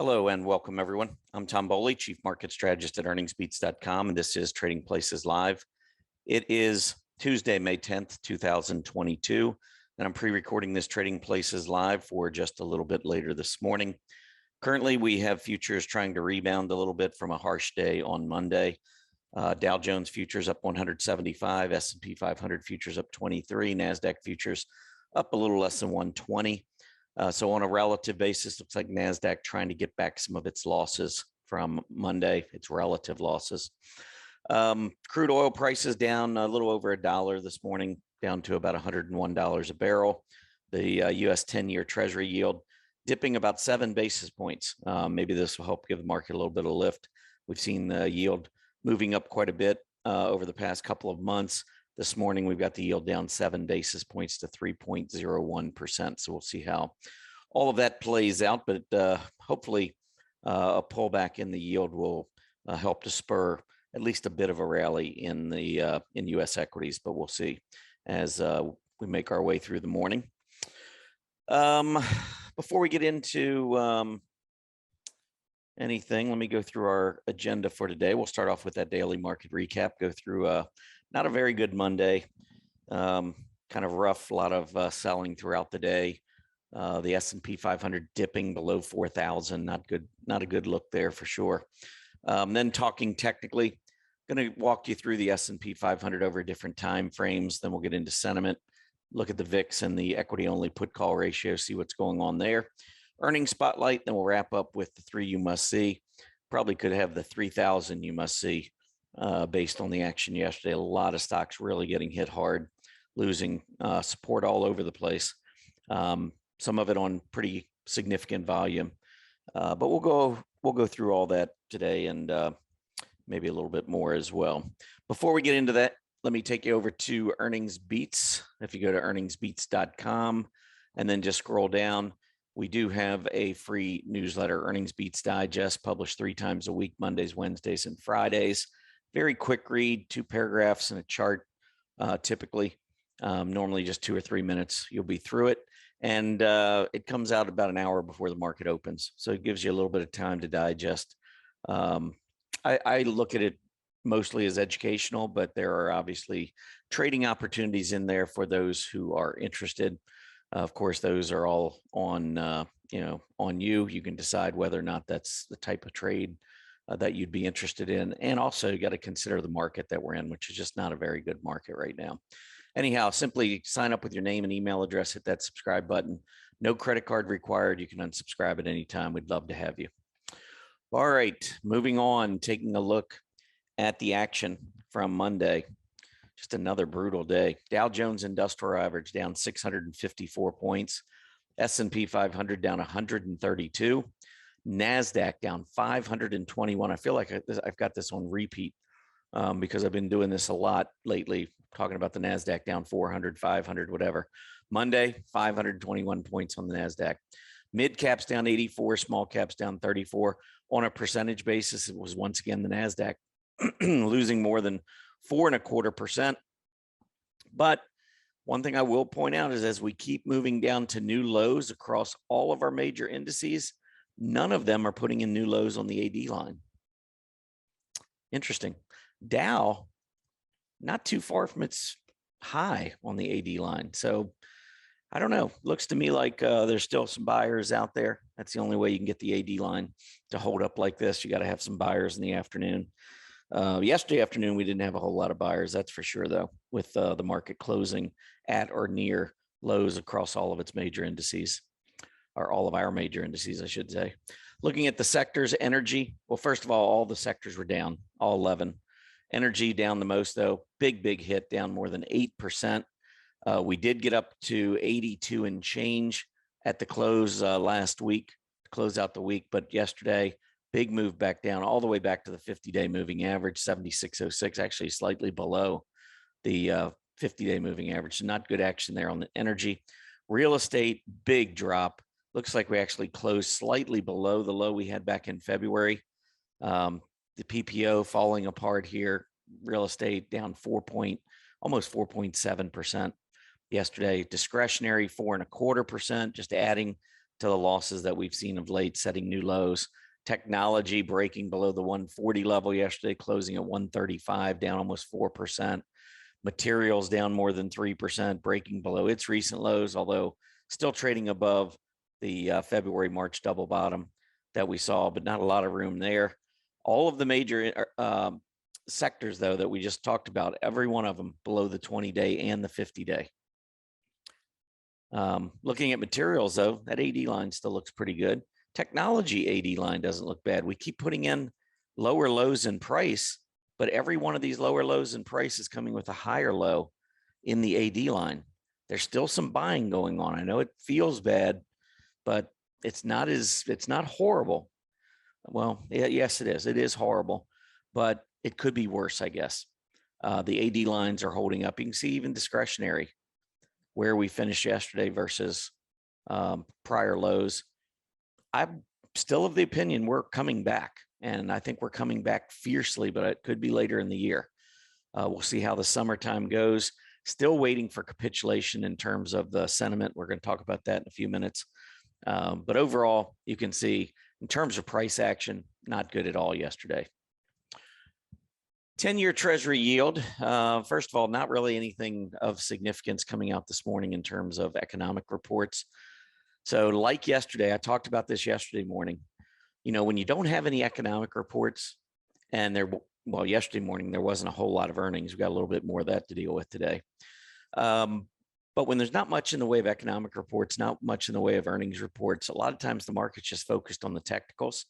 Hello and welcome everyone. I'm Tom Bowley, Chief Market Strategist at earningsbeats.com, and this is Trading Places Live. It is Tuesday, May 10th, 2022, and I'm pre-recording this Trading Places Live for just a little bit later this morning. Currently, we have futures trying to rebound a little bit from a harsh day on Monday. Dow Jones futures up 175, S&P 500 futures up 23, NASDAQ futures up a little less than 120. So on a relative basis, looks like NASDAQ trying to get back some of its losses from Monday, its relative losses. Crude oil prices down a little over $1 this morning, down to about $101 a barrel. The U.S. 10-year Treasury yield dipping about 7 basis points. Maybe this will help give the market a little bit of lift. We've seen the yield moving up quite a bit over the past couple of months. This morning, we've got the yield down 7 basis points to 3.01%. So we'll see how all of that plays out. But hopefully a pullback in the yield will help to spur at least a bit of a rally in the in U.S. equities. But we'll see as we make our way through the morning. Before we get into anything, let me go through our agenda for today. We'll start off with that daily market recap, go through not a very good Monday, kind of rough, a lot of selling throughout the day. The S&P 500 dipping below 4,000, not a good look there for sure. Then talking technically, going to walk you through the S&P 500 over different time frames. Then we'll get into sentiment, look at the VIX and the equity only put call ratio, see what's going on there. Earnings spotlight, then we'll wrap up with the 3 you must see. Probably could have the 3,000 you must see. Based on the action yesterday, a lot of stocks really getting hit hard, losing support all over the place. Some of it on pretty significant volume, but we'll go through all that today and maybe a little bit more as well. Before we get into that, let me take you over to Earnings Beats. If you go to earningsbeats.com and then just scroll down, we do have a free newsletter, Earnings Beats Digest, published 3 times a week, Mondays, Wednesdays, and Fridays. Very quick read, 2 paragraphs and a chart, typically, normally just 2 or 3 minutes. You'll be through it. And it comes out about an hour before the market opens. So it gives you a little bit of time to digest. I look at it mostly as educational, but there are obviously trading opportunities in there for those who are interested. Of course, those are all on, on you. You can decide whether or not that's the type of trade that you'd be interested in. And also you got to consider the market that we're in, which is just not a very good market right now. Anyhow, simply sign up with your name and email address, hit that subscribe button. No credit card required. You can unsubscribe at any time. We'd love to have you. All right, moving on, taking a look at the action from Monday. Just another brutal day. Dow Jones Industrial Average down 654 points. S&P 500 down 132. NASDAQ down 521. I feel like I've got this on repeat because I've been doing this a lot lately, talking about the NASDAQ down 400, 500, whatever. Monday, 521 points on the NASDAQ. Mid caps down 84, small caps down 34. On a percentage basis, it was once again the NASDAQ losing more than 4.25%. But one thing I will point out is as we keep moving down to new lows across all of our major indices, none of them are putting in new lows on the AD line. Interesting. Dow, not too far from its high on the AD line. So I don't know. Looks to me like there's still some buyers out there. That's the only way you can get the AD line to hold up like this. You got to have some buyers in the afternoon. Yesterday afternoon, we didn't have a whole lot of buyers. That's for sure, though, with the market closing at or near lows across all of its major indices. Or all of our major indices, I should say. Looking at the sectors, energy. Well, first of all the sectors were down, all 11. Energy down the most, though. Big hit, down more than 8%. We did get up to 82 and change at the close last week, to close out the week. But yesterday, big move back down, all the way back to the 50-day moving average, 76.06, actually slightly below the 50-day moving average. So not good action there on the energy. Real estate, big drop. Looks like we actually closed slightly below the low we had back in February. The PPO falling apart here. Real estate down almost 4.7% yesterday. Discretionary 4.25%, just adding to the losses that we've seen of late, setting new lows. Technology breaking below the 140 level yesterday, closing at 135, down almost 4%. Materials down more than 3%, breaking below its recent lows, although still trading above the February, March double bottom that we saw, but not a lot of room there. All of the major sectors, though, that we just talked about, every one of them below the 20-day and the 50-day. Looking at materials, though, that AD line still looks pretty good. Technology AD line doesn't look bad. We keep putting in lower lows in price, but every one of these lower lows in price is coming with a higher low in the AD line. There's still some buying going on. I know it feels bad, but it's not horrible. Well, yes, it is. It is horrible, but it could be worse, I guess. The AD lines are holding up. You can see even discretionary, where we finished yesterday versus prior lows. I'm still of the opinion we're coming back, and I think we're coming back fiercely, but it could be later in the year. We'll see how the summertime goes. Still waiting for capitulation in terms of the sentiment. We're going to talk about that in a few minutes. But overall, you can see in terms of price action, not good at all yesterday. 10-year Treasury yield. First of all, not really anything of significance coming out this morning in terms of economic reports. So like yesterday, I talked about this yesterday morning. You know, when you don't have any economic reports, and yesterday morning, there wasn't a whole lot of earnings. We got a little bit more of that to deal with today. But when there's not much in the way of economic reports, not much in the way of earnings reports, a lot of times the market's just focused on the technicals.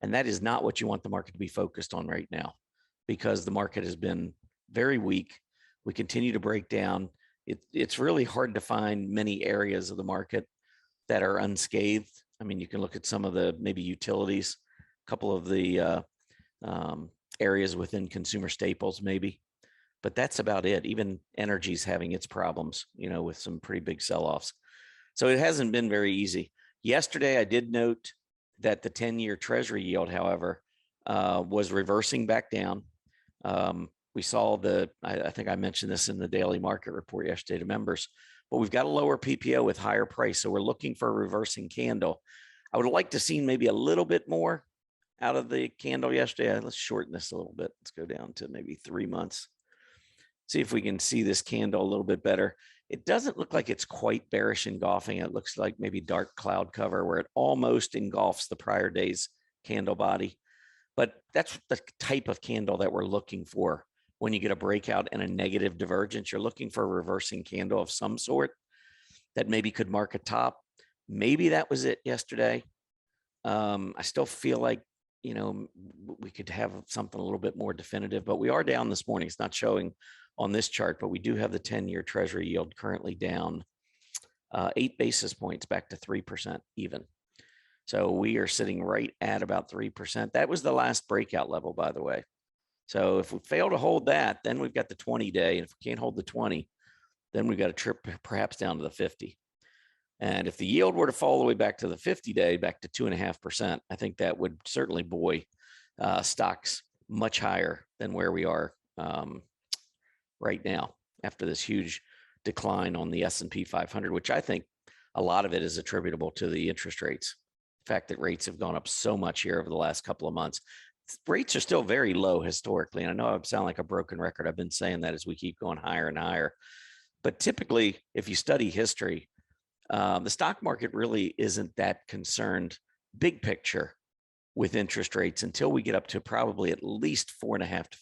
And that is not what you want the market to be focused on right now, because the market has been very weak. We continue to break down. It's really hard to find many areas of the market that are unscathed. I mean, you can look at some of the maybe utilities, a couple of the areas within consumer staples, maybe, but that's about it. Even energy's having its problems, you know, with some pretty big sell-offs. So it hasn't been very easy. Yesterday, I did note that the 10-year Treasury yield, however, was reversing back down. We saw I think I mentioned this in the daily market report yesterday to members, but we've got a lower PPO with higher price. So we're looking for a reversing candle. I would like to see maybe a little bit more out of the candle yesterday. Let's shorten this a little bit. Let's go down to maybe 3 months. See if we can see this candle a little bit better. It doesn't look like it's quite bearish engulfing. It looks like maybe dark cloud cover where it almost engulfs the prior day's candle body. But that's the type of candle that we're looking for. When you get a breakout and a negative divergence, you're looking for a reversing candle of some sort that maybe could mark a top. Maybe that was it yesterday. I still feel like, you know, we could have something a little bit more definitive, but we are down this morning. It's not showing on this chart, but we do have the 10-year Treasury yield currently down 8 basis points back to 3% even. So we are sitting right at about 3%. That was the last breakout level, by the way. So if we fail to hold that, then we've got the 20-day. And if we can't hold the 20, then we've got to trip perhaps down to the 50. And if the yield were to fall all the way back to the 50-day, back to 2.5%, I think that would certainly buoy stocks much higher than where we are right now after this huge decline on the S&P 500, which I think a lot of it is attributable to the interest rates. The fact that rates have gone up so much here over the last couple of months. Rates are still very low historically. And I know I sound like a broken record. I've been saying that as we keep going higher and higher. But typically, if you study history, the stock market really isn't that concerned, big picture, with interest rates until we get up to probably at least 4.5 to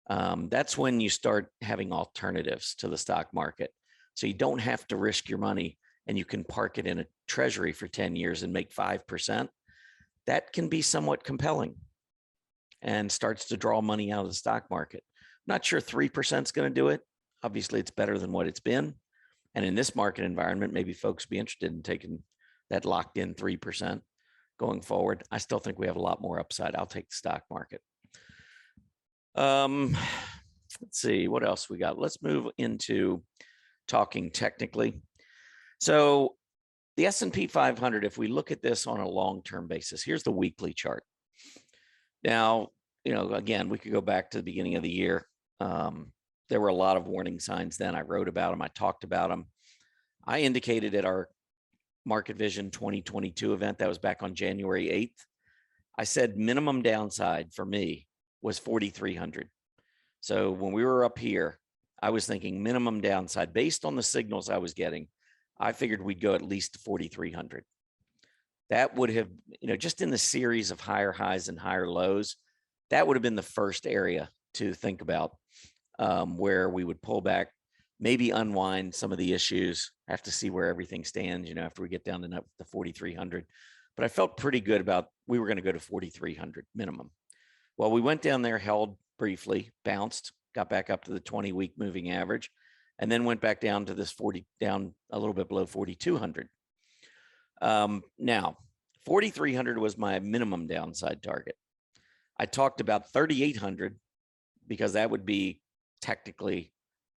5%. That's when you start having alternatives to the stock market. So you don't have to risk your money and you can park it in a treasury for 10 years and make 5%. That can be somewhat compelling and starts to draw money out of the stock market. I'm not sure 3% is going to do it. Obviously, it's better than what it's been. And in this market environment, maybe folks be interested in taking that locked in 3% going forward. I still think we have a lot more upside. I'll take the stock market. Let's see what else we got. Let's move into talking technically. So the S&P 500, if we look at this on a long-term basis, here's the weekly chart. Now, you know, again, we could go back to the beginning of the year. There were a lot of warning signs then. I wrote about them. I talked about them. I indicated at our Market Vision 2022 event. That was back on January 8th. I said minimum downside for me was 4,300. So when we were up here, I was thinking minimum downside based on the signals I was getting. I figured we'd go at least 4,300. That would have, just in the series of higher highs and higher lows, that would have been the first area to think about, where we would pull back, maybe unwind some of the issues. Have to see where everything stands, after we get down to the 4,300. But I felt pretty good about we were going to go to 4,300 minimum. Well, we went down there, held briefly, bounced, got back up to the 20-week moving average, and then went back down to this down a little bit below 4,200. Now, 4,300 was my minimum downside target. I talked about 3,800 because that would be technically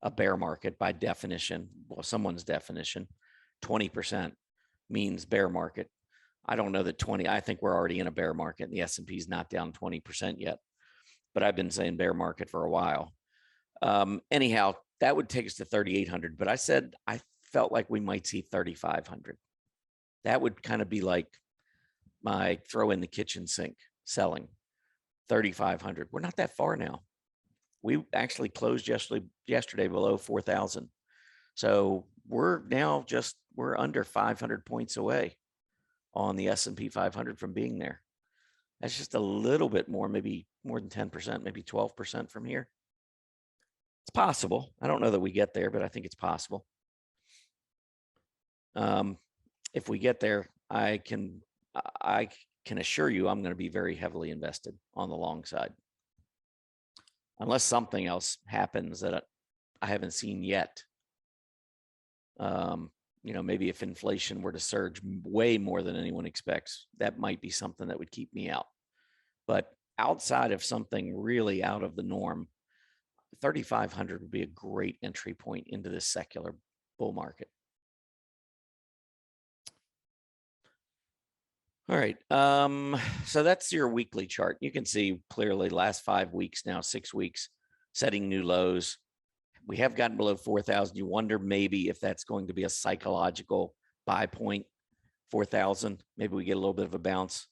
a bear market by definition. Well, someone's definition, 20% means bear market. I don't know that I think we're already in a bear market and the S&P is not down 20% yet, but I've been saying bear market for a while. Anyhow, that would take us to 3,800, but I said, I felt like we might see 3,500. That would kind of be like my throw in the kitchen sink selling. 3,500. We're not that far now. We actually closed yesterday below 4,000. So we're now we're under 500 points away on the S&P 500 from being there. That's just a little bit more, maybe more than 10%, maybe 12% from here. It's possible. I don't know that we get there, but I think it's possible. If we get there, I can assure you I'm going to be very heavily invested on the long side. Unless something else happens that I haven't seen yet. Maybe if inflation were to surge way more than anyone expects, that might be something that would keep me out. But outside of something really out of the norm, 3,500 would be a great entry point into this secular bull market. All right. So that's your weekly chart. You can see clearly last 5 weeks now, 6 weeks, setting new lows. We have gotten below 4,000. You wonder maybe if that's going to be a psychological buy point, 4,000. Maybe we get a little bit of a bounce,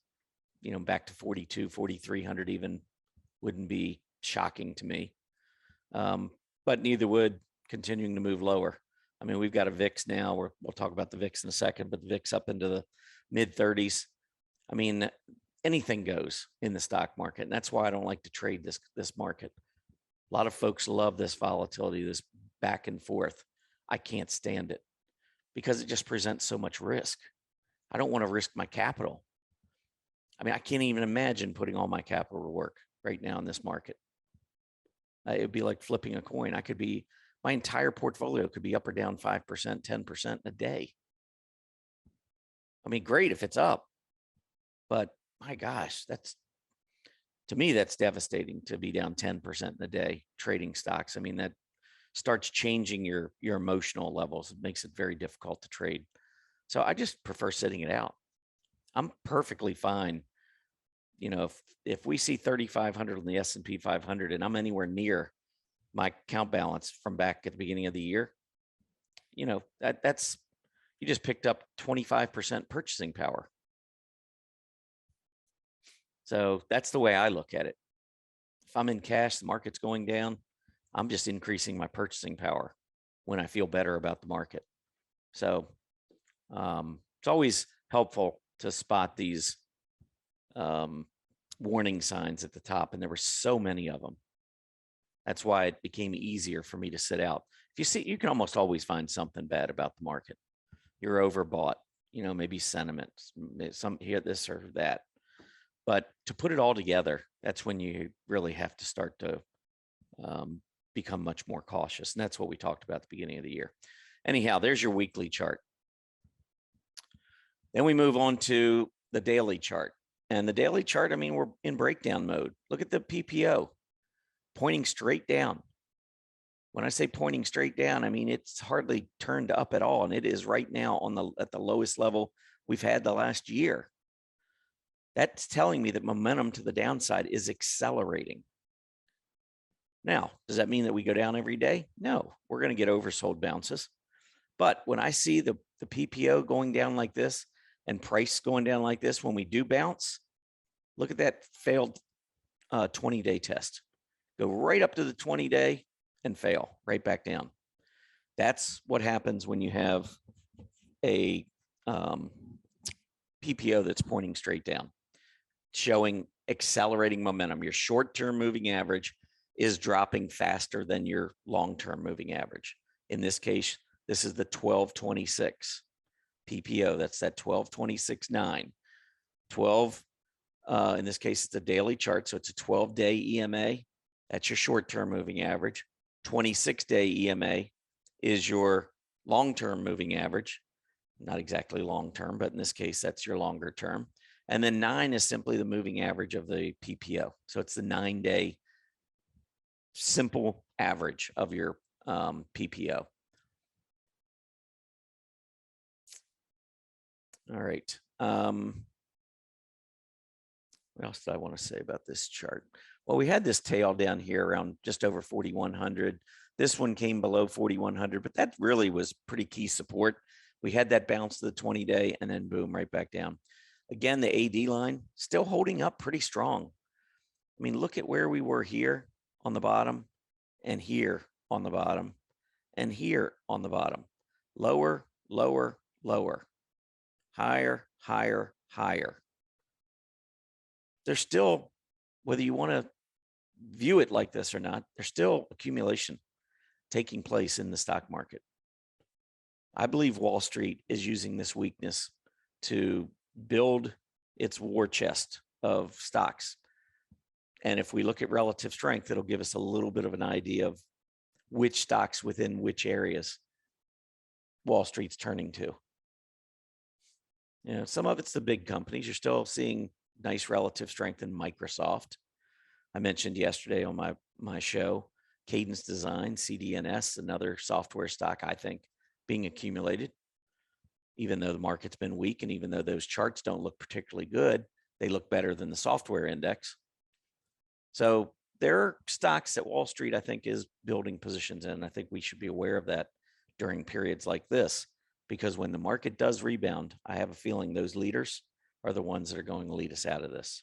back to 42, 4,300 even wouldn't be shocking to me. But neither would continuing to move lower. I mean, we've got a VIX now. We'll talk about the VIX in a second, but the VIX up into the mid 30s. I mean, anything goes in the stock market. And that's why I don't like to trade this market. A lot of folks love this volatility, this back and forth. I can't stand it because it just presents so much risk. I don't want to risk my capital. I mean, I can't even imagine putting all my capital to work right now in this market. It would be like flipping a coin. My entire portfolio could be up or down 5%, 10% in a day. I mean, great if it's up, but my gosh, to me, that's devastating to be down 10% in a day trading stocks. I mean, that starts changing your emotional levels. It makes it very difficult to trade. So I just prefer sitting it out. I'm perfectly fine. If we see 3,500 on the S&P 500 and I'm anywhere near my account balance from back at the beginning of the year, that's you just picked up 25% purchasing power. So that's the way I look at it. If I'm in cash, the market's going down, I'm just increasing my purchasing power when I feel better about the market. So it's always helpful to spot these warning signs at the top. And there were so many of them. That's why it became easier for me to sit out. If you can almost always find something bad about the market. You're overbought, maybe sentiment, some here, this or that. But to put it all together, that's when you really have to start to become much more cautious. And that's what we talked about at the beginning of the year. Anyhow, there's your weekly chart. Then we move on to the daily chart. And the daily chart, I mean, we're in breakdown mode. Look at the PPO pointing straight down. When I say pointing straight down, I mean, it's hardly turned up at all. And it is right now at the lowest level we've had the last year. That's telling me that momentum to the downside is accelerating. Now, does that mean that we go down every day? No, we're going to get oversold bounces. But when I see the the PPO going down like this and price going down like this, when we do bounce, look at that failed 20-day test. Go right up to the 20-day and fail right back down. That's what happens when you have a PPO that's pointing straight down, showing accelerating momentum. Your short-term moving average is dropping faster than your long-term moving average. In this case, this is the 1226 PPO. That's that 1226.9. 12, in this case, it's a daily chart, so it's a 12-day EMA. That's your short-term moving average. 26-day EMA is your long-term moving average. Not exactly long-term, but in this case, that's your longer term. And then 9 is simply the moving average of the PPO. So it's the 9-day simple average of your PPO. All right. What else do I want to say about this chart? Well, we had this tail down here around just over 4,100. This one came below 4,100, but that really was pretty key support. We had that bounce to the 20-day and then boom, right back down. Again, the AD line still holding up pretty strong. I mean, look at where we were here on the bottom and here on the bottom and here on the bottom. Lower, lower, lower. Higher, higher, higher. There's still, whether you want to view it like this or not, there's still accumulation taking place in the stock market. I believe Wall Street is using this weakness to build its war chest of stocks. And if we look at relative strength, it'll give us a little bit of an idea of which stocks within which areas Wall Street's turning to. You know, some of it's the big companies. You're still seeing nice relative strength in Microsoft. I mentioned yesterday on my show, Cadence Design, CDNS, another software stock, I think, being accumulated. Even though the market's been weak and even though those charts don't look particularly good, they look better than the software index. So there are stocks that Wall Street, I think, is building positions in. I think we should be aware of that during periods like this, because when the market does rebound, I have a feeling those leaders are the ones that are going to lead us out of this.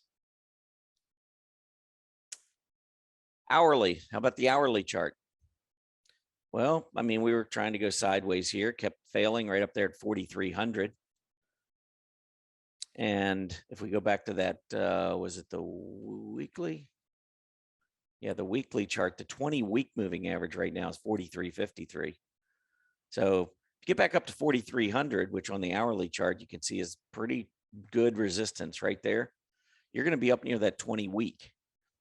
Hourly, how about the hourly chart? Well, I mean, we were trying to go sideways here, kept failing right up there at 4,300. And if we go back to that, was it the weekly? Yeah, the weekly chart, the 20-week moving average right now is 43.53. So if you get back up to 4,300, which on the hourly chart you can see is pretty good resistance right there, you're going to be up near that 20-week.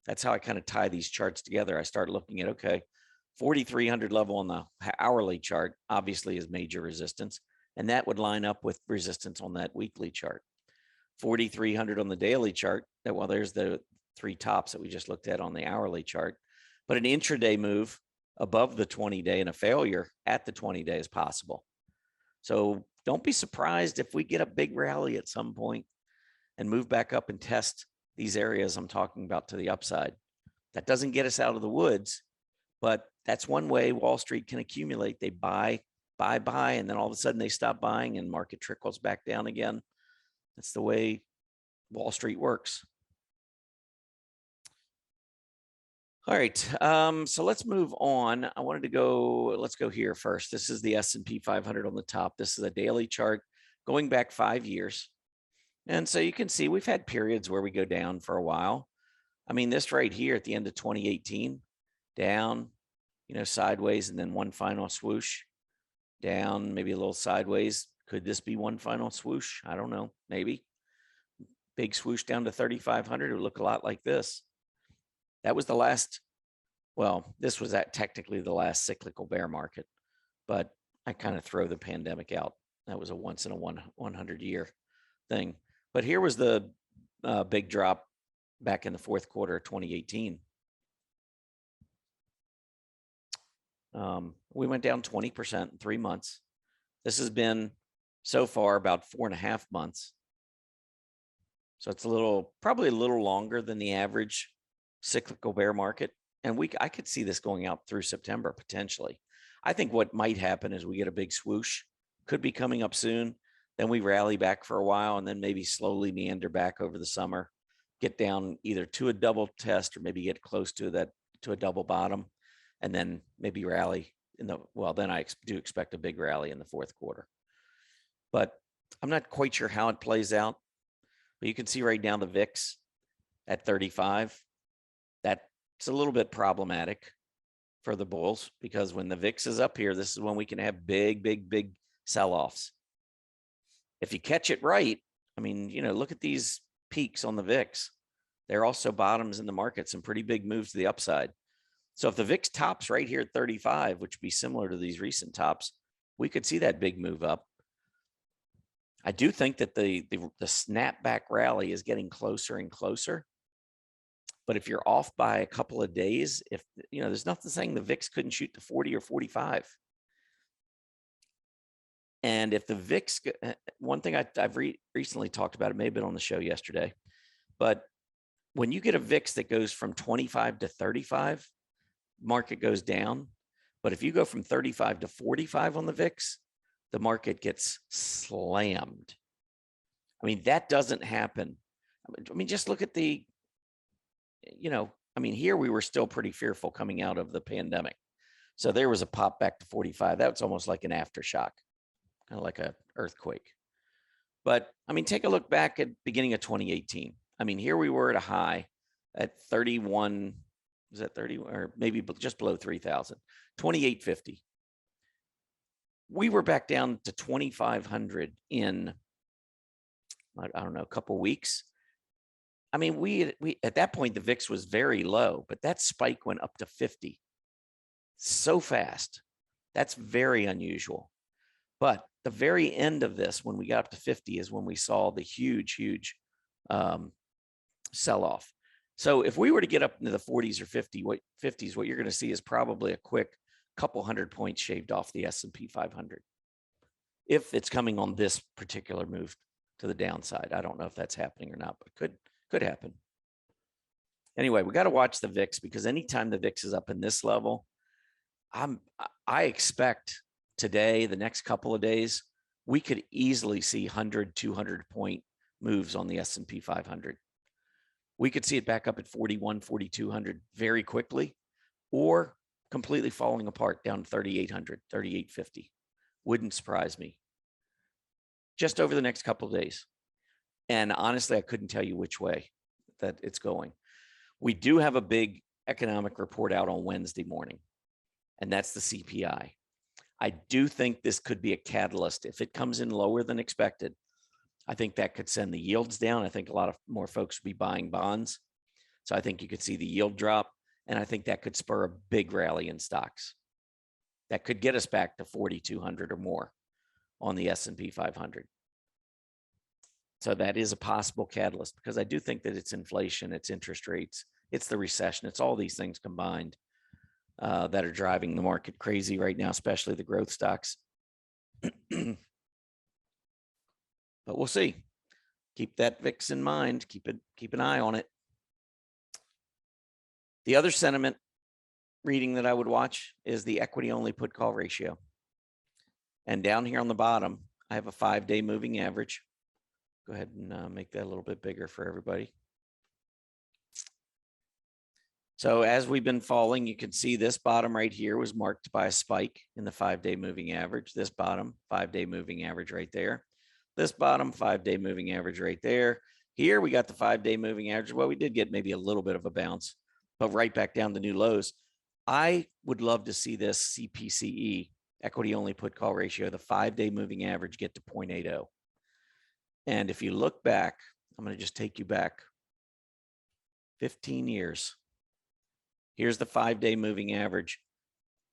That's how I kind of tie these charts together. I start looking at, okay, 4,300 level on the hourly chart obviously is major resistance, and that would line up with resistance on that weekly chart. 4,300 on the daily chart, that, well, there's the three tops that we just looked at on the hourly chart, but an intraday move above the 20-day and a failure at the 20-day is possible. So don't be surprised if we get a big rally at some point and move back up and test these areas I'm talking about to the upside. That doesn't get us out of the woods, but that's one way Wall Street can accumulate. They buy, and then all of a sudden they stop buying and market trickles back down again. That's the way Wall Street works. All right, so let's move on. I wanted to go, let's go here first. This is the S&P 500 on the top. This is a daily chart going back 5 years. And so you can see we've had periods where we go down for a while. I mean, this right here at the end of 2018, down, you know, sideways, and then one final swoosh, down, maybe a little sideways. Could this be one final swoosh? I don't know, maybe. Big swoosh down to 3,500, it would look a lot like this. That was the last, well, this was technically the last cyclical bear market, but I kind of throw the pandemic out. That was a once in a 100 year thing. But here was the big drop back in the fourth quarter of 2018. We went down 20% in 3 months. This has been so far about 4.5 months. So it's probably a little longer than the average cyclical bear market. And I could see this going out through September potentially. I think what might happen is we get a big swoosh could be coming up soon. Then we rally back for a while and then maybe slowly meander back over the summer, get down either to a double test or maybe get close to a double bottom, and then maybe rally then I do expect a big rally in the fourth quarter. But I'm not quite sure how it plays out. But you can see right now the VIX at 35. That's a little bit problematic for the bulls, because when the VIX is up here, this is when we can have big sell-offs. If you catch it right, I mean, look at these peaks on the VIX. They're also bottoms in the market, some pretty big moves to the upside. So if the VIX tops right here at 35, which would be similar to these recent tops, we could see that big move up. I do think that the snapback rally is getting closer and closer. But if you're off by a couple of days, there's nothing saying the VIX couldn't shoot to 40 or 45. And if the VIX, one thing I've recently talked about, it may have been on the show yesterday, but when you get a VIX that goes from 25 to 35, market goes down. But if you go from 35 to 45 on the VIX, the market gets slammed. I mean, that doesn't happen. I mean, just look at here we were still pretty fearful coming out of the pandemic. So there was a pop back to 45. That was almost like an aftershock, kind of like an earthquake. But I mean, take a look back at beginning of 2018. I mean, here we were at a high at 31, was that 30 or maybe just below 3,000, 2850. We were back down to 2,500 in, I don't know, a couple of weeks. I mean, we at that point, the VIX was very low, but that spike went up to 50 so fast. That's very unusual. But the very end of this, when we got up to 50, is when we saw the huge sell-off. So if we were to get up into the 40s or 50s, what you're going to see is probably a quick couple hundred points shaved off the S&P 500. If it's coming on this particular move to the downside. I don't know if that's happening or not, but could happen. Anyway, we got to watch the VIX, because anytime the VIX is up in this level, I expect today, the next couple of days, we could easily see 100, 200 point moves on the S&P 500. We could see it back up at 41, 4,200 very quickly, or completely falling apart down to 3,800, 3,850. Wouldn't surprise me. Just over the next couple of days. And honestly, I couldn't tell you which way that it's going. We do have a big economic report out on Wednesday morning, and that's the CPI. I do think this could be a catalyst. If it comes in lower than expected, I think that could send the yields down. I think a lot of more folks will be buying bonds. So I think you could see the yield drop, and I think that could spur a big rally in stocks. That could get us back to 4,200 or more on the S&P 500. So that is a possible catalyst, because I do think that it's inflation, it's interest rates, it's the recession, it's all these things combined that are driving the market crazy right now, especially the growth stocks. But we'll see. Keep that VIX in mind. Keep an eye on it. The other sentiment reading that I would watch is the equity only put call ratio. And down here on the bottom, I have a 5-day moving average. Go ahead and make that a little bit bigger for everybody. So as we've been falling, you can see this bottom right here was marked by a spike in the 5-day moving average. This bottom, 5-day moving average right there. This bottom, 5-day moving average right there. Here we got the 5-day moving average. Well, we did get maybe a little bit of a bounce, but right back down to new lows. I would love to see this CPCE, equity only put call ratio, the 5-day moving average, get to 0.80. And if you look back, I'm going to just take you back 15 years. Here's the 5-day moving average.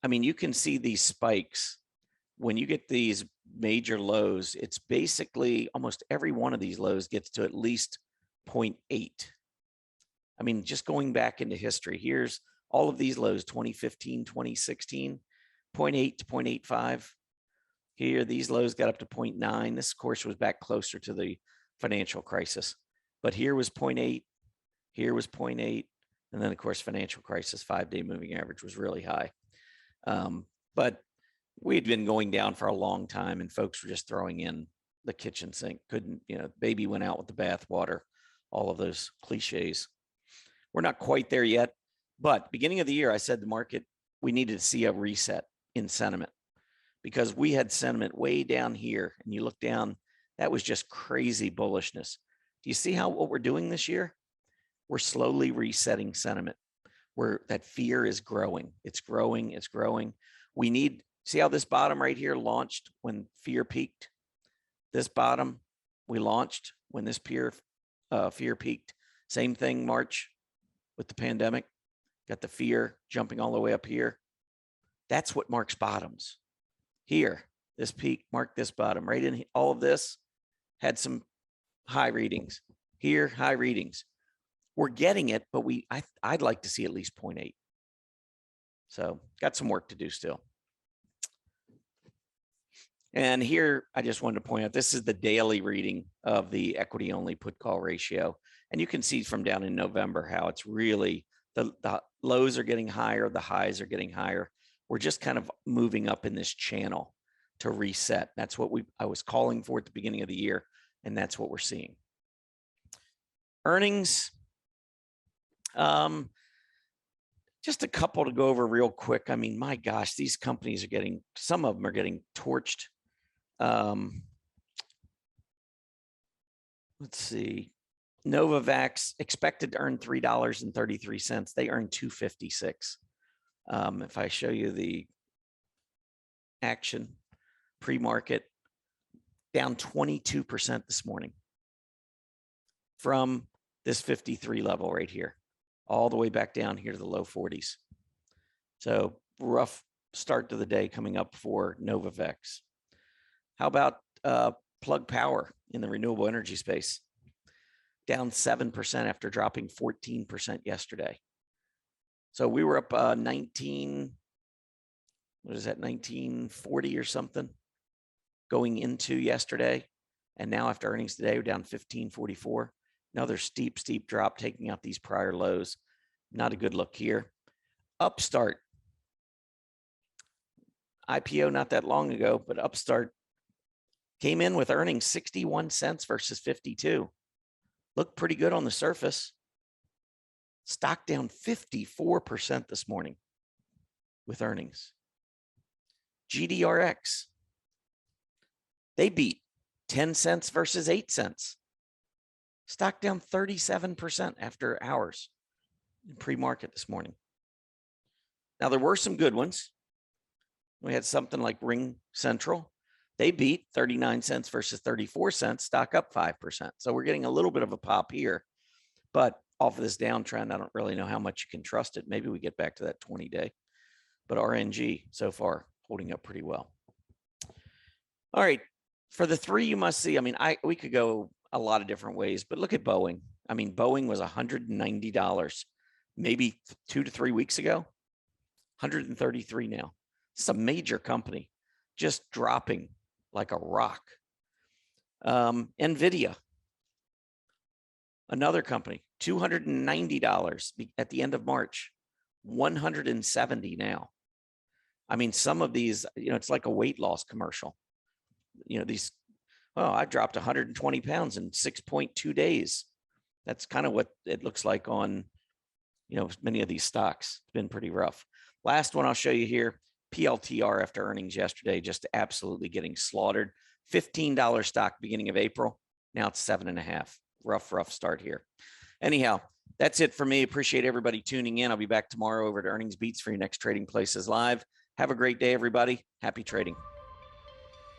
I mean, you can see these spikes. When you get these major lows, it's basically almost every one of these lows gets to at least 0.8. I mean, just going back into history, here's all of these lows, 2015, 2016, 0.8 to 0.85. Here, these lows got up to 0.9. This, of course, was back closer to the financial crisis. But here was 0.8. Here was 0.8. And then, of course, financial crisis, 5-day moving average was really high. But we had been going down for a long time and folks were just throwing in the kitchen sink. Couldn't, baby went out with the bathwater, all of those cliches. We're not quite there yet, but beginning of the year, I said the market, we needed to see a reset in sentiment because we had sentiment way down here and you look down, that was just crazy bullishness. Do you see what we're doing this year? We're slowly resetting sentiment where that fear is growing. It's growing. It's growing. We need, see how this bottom right here launched when fear peaked? This bottom we launched when this fear peaked. Same thing March with the pandemic. Got the fear jumping all the way up here. That's what marks bottoms. Here, this peak marked this bottom. Right in all of this had some high readings. Here, high readings. We're getting it, but I'd like to see at least 0.8. So got some work to do still. And here, I just wanted to point out, this is the daily reading of the equity only put call ratio. And you can see from down in November how it's really, the lows are getting higher, the highs are getting higher. We're just kind of moving up in this channel to reset. That's what I was calling for at the beginning of the year. And that's what we're seeing. Earnings. Just a couple to go over real quick. I mean, my gosh, these companies are getting, some of them are getting torched. Let's see. Novavax expected to earn $3.33. They earned $2.56. If I show you the action pre-market, down 22% this morning from this 53 level right here, all the way back down here to the low 40s. So rough start to the day coming up for Novavax. How about Plug Power in the renewable energy space? Down 7% after dropping 14% yesterday. So we were up 1940 or something going into yesterday. And now after earnings today, we're down 1544. Another steep drop, taking out these prior lows. Not a good look here. Upstart. IPO not that long ago, but Upstart came in with earnings 61 cents versus 52. Looked pretty good on the surface. Stock down 54% this morning with earnings. GDRX. They beat 10 cents versus 8 cents. Stock down 37% after hours in pre-market this morning. Now, there were some good ones. We had something like Ring Central. They beat 39 cents versus 34 cents, stock up 5%. So we're getting a little bit of a pop here. But off of this downtrend, I don't really know how much you can trust it. Maybe we get back to that 20-day. But RNG so far holding up pretty well. All right. For the three you must see, I mean, we could go a lot of different ways, but look at Boeing. I mean, Boeing was $190 maybe 2 to 3 weeks ago, 133 now. It's a major company just dropping like a rock. NVIDIA, another company, $290 at the end of March, $170 now. I mean, some of these, it's like a weight loss commercial. These, I dropped 120 pounds in 6.2 days. That's kind of what it looks like on, many of these stocks. It's been pretty rough. Last one I'll show you here, PLTR after earnings yesterday, just absolutely getting slaughtered. $15 stock beginning of April. Now it's 7.5. Rough start here. Anyhow, that's it for me. Appreciate everybody tuning in. I'll be back tomorrow over to Earnings Beats for your next Trading Places Live. Have a great day, everybody. Happy trading.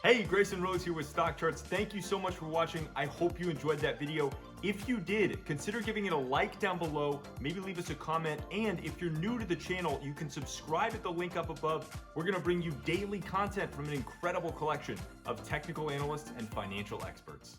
Hey, Grayson Rose here with StockCharts. Thank you so much for watching. I hope you enjoyed that video. If you did, consider giving it a like down below, maybe leave us a comment, and if you're new to the channel, you can subscribe at the link up above. We're gonna bring you daily content from an incredible collection of technical analysts and financial experts.